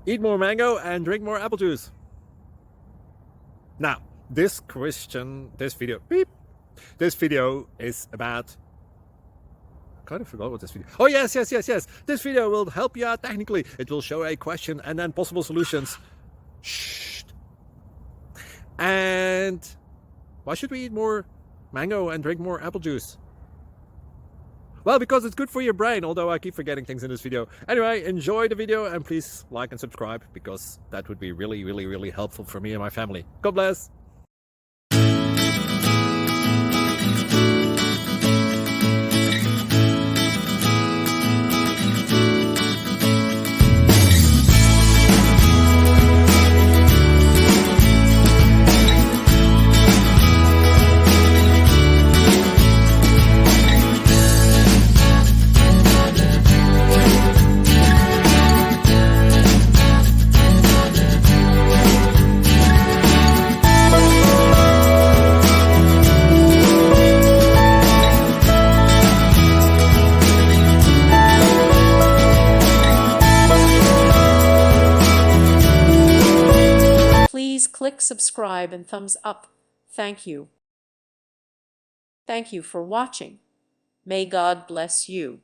Eat more mango and drink more apple juice. Now, this video is about, I kind of forgot what this video. Oh, yes. This video will help you out technically. It will show a question and then possible solutions. Shh. And why should we eat more mango and drink more apple juice? Well, because it's good for your brain, although I keep forgetting things in this video. Anyway, enjoy the video and please like and subscribe, because that would be really helpful for me and my family. God bless. Please click subscribe and thumbs up. Thank you. Thank you for watching. May God bless you.